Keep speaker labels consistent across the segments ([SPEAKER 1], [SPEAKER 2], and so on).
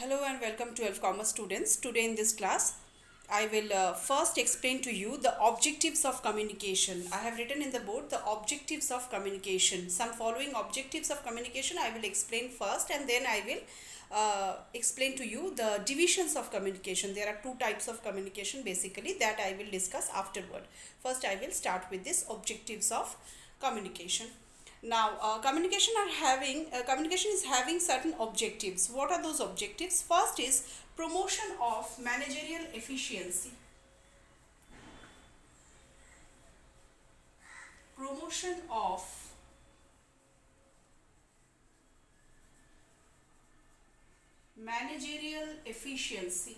[SPEAKER 1] Hello and welcome 12 Commerce students. Today in this class, I will first explain to you the objectives of communication. I have written in the board the objectives of communication. Some following objectives of communication I will explain first, and then I will explain to you the divisions of communication. There are two types of communication basically that I will discuss afterward. First I will start with this objectives of communication. Now, communication is having certain objectives. What are those objectives? First is promotion of managerial efficiency. Promotion of managerial efficiency.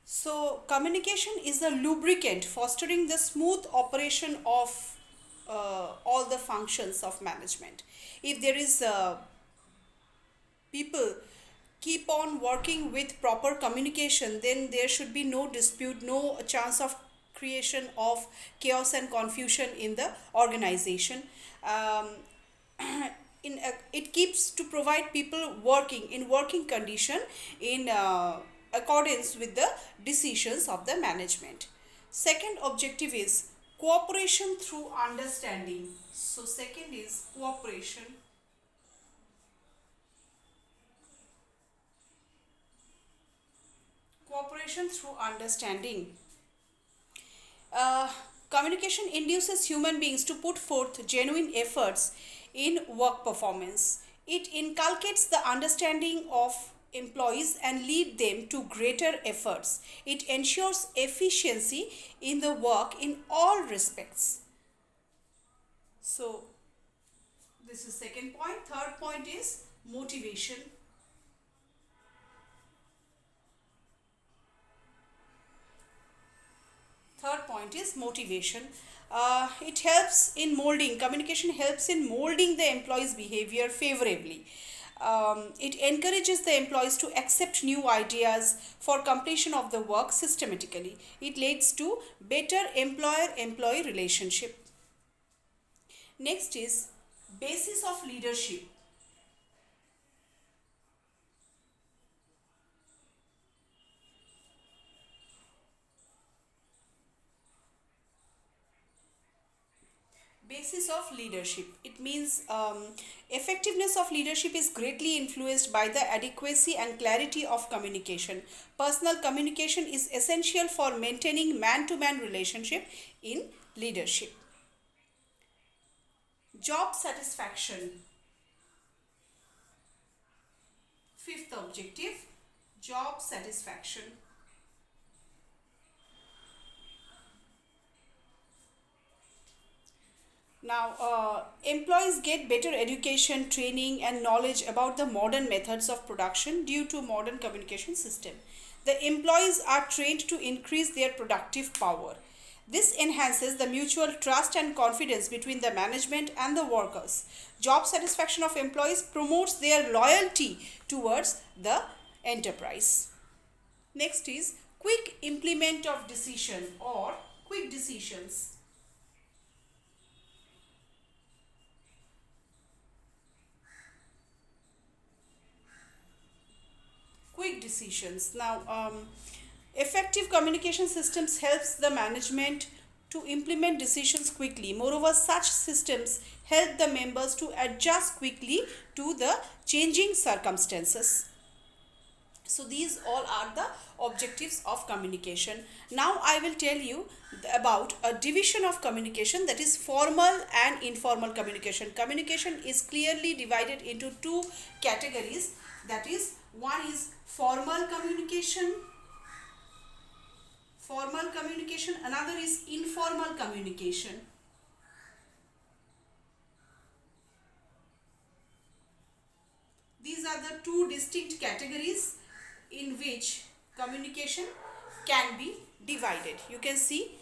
[SPEAKER 1] So, communication is a lubricant fostering the smooth operation of all the functions of management. If there is people keep on working with proper communication, then there should be no dispute, no chance of creation of chaos and confusion in the organization. Um, it keeps to provide people working in working condition in accordance with the decisions of the management. Second objective is cooperation through understanding. So second is cooperation through understanding. uh, Communication induces human beings to put forth genuine efforts in work performance. It inculcates the understanding of employees and lead them to greater efforts. It ensures efficiency in the work in all respects. So this is second point. Third point is motivation. Third point is motivation. It helps in molding, communication helps in molding the employee's behavior favorably. It encourages the employees to accept new ideas for completion of the work systematically. It leads to better employer-employee relationship. Next is basis of leadership. Basis of leadership. It means effectiveness of leadership is greatly influenced by the adequacy and clarity of communication. Personal communication is essential for maintaining man-to-man relationship in leadership. Job satisfaction. Fifth objective, job satisfaction. Now, employees get better education, training, and knowledge about the modern methods of production due to modern communication system. The employees are trained to increase their productive power. This enhances the mutual trust and confidence between the management and the workers. Job satisfaction of employees promotes their loyalty towards the enterprise. Next is quick implement of decision or quick decisions. Quick decisions. Now, effective communication systems helps the management to implement decisions quickly. Moreover, such systems help the members to adjust quickly to the changing circumstances. So these all are the objectives of communication. Now I will tell you about a division of communication, that is formal and informal communication. Communication is clearly divided into two categories, that is, one is formal communication, another is informal communication. These are the two distinct categories in which communication can be divided. You can see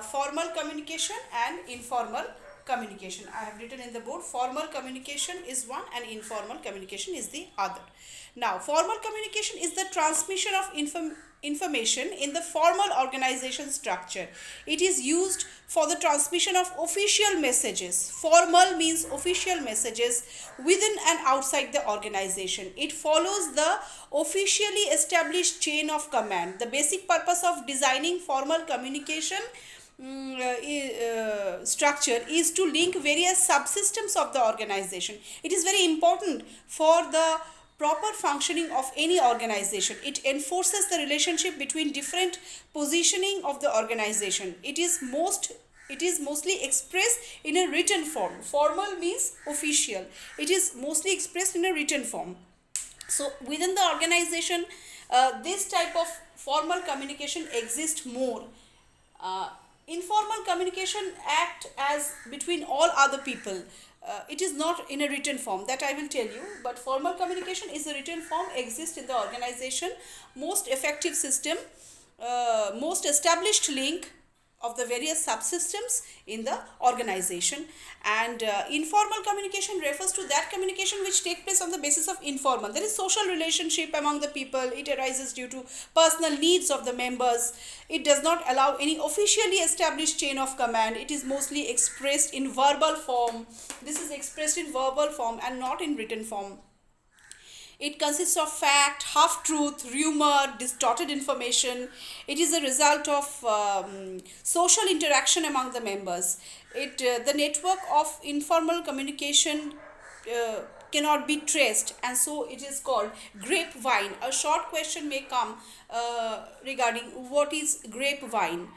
[SPEAKER 1] formal communication and informal communication. I have written in the board, formal communication is one and informal communication is the other. Now, formal communication is the transmission of information in the formal organization structure. It is used for the transmission of official messages. Formal means official messages within and outside the organization. It follows the officially established chain of command. The basic purpose of designing formal communication structure is to link various subsystems of the organization. It is very important for the proper functioning of any organization. It enforces the relationship between different positioning of the organization. It is mostly expressed in a written form. Formal means official. It is mostly expressed in a written form. So within the organization, this type of formal communication exists more. Informal communication act as between all other people. It is not in a written form, that I will tell you, but formal communication is a written form, exists in the organization. Most effective system, most established link of the various subsystems in the organization. And informal communication refers to that communication which takes place on the basis of informal. There is social relationship among the people. It arises due to personal needs of the members. It does not allow any officially established chain of command. It is mostly expressed in verbal form. This is expressed in verbal form and not in written form. It consists of fact, half-truth, rumor, distorted information. It is a result of social interaction among the members. The network of informal communication cannot be traced, and so it is called grapevine. A short question may come regarding what is grapevine.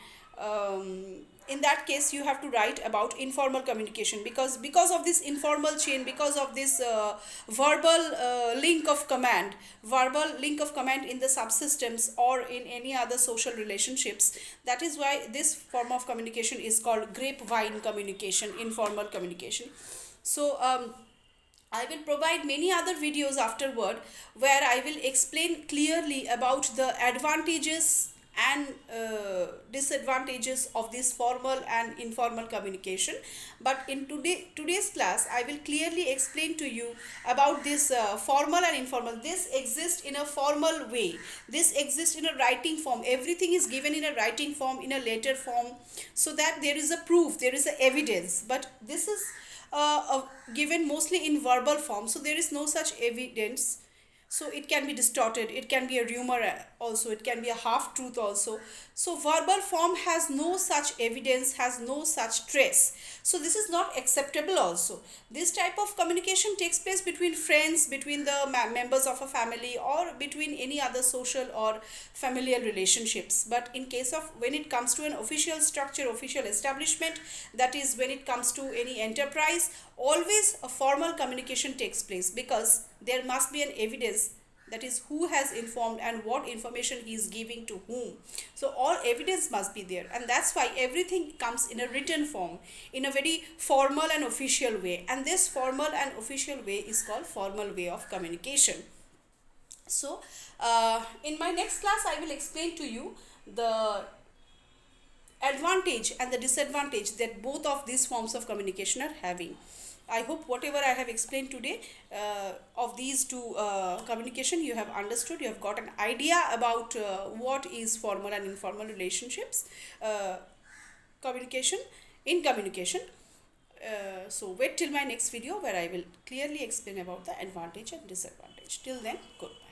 [SPEAKER 1] In that case, you have to write about informal communication, because of this informal chain, because of this verbal link of command in the subsystems or in any other social relationships. That is why this form of communication is called grapevine communication, informal communication. So I will provide many other videos afterward where I will explain clearly about the advantages and disadvantages of this formal and informal communication. But in today's class, I will clearly explain to you about this formal and informal. This exists in a formal way. This exists in a writing form. Everything is given in a writing form, in a letter form, so that there is a proof, there is a evidence. But this is given mostly in verbal form, so there is no such evidence. So it can be distorted, it can be a rumor also, it can be a half-truth also. So verbal form has no such evidence, has no such trace. So this is not acceptable also. This type of communication takes place between friends, between the members of a family, or between any other social or familial relationships. But in case of when it comes to an official structure, official establishment, that is when it comes to any enterprise, always a formal communication takes place, because there must be an evidence, that is who has informed and what information he is giving to whom. So all evidence must be there, and that's why everything comes in a written form, in a very formal and official way. And this formal and official way is called formal way of communication. So in my next class, I will explain to you the advantage and the disadvantage that both of these forms of communication are having. I hope whatever I have explained today of these two communication, you have understood, you have got an idea about what is formal and informal relationships, communication. So wait till my next video where I will clearly explain about the advantage and disadvantage. Till then, goodbye.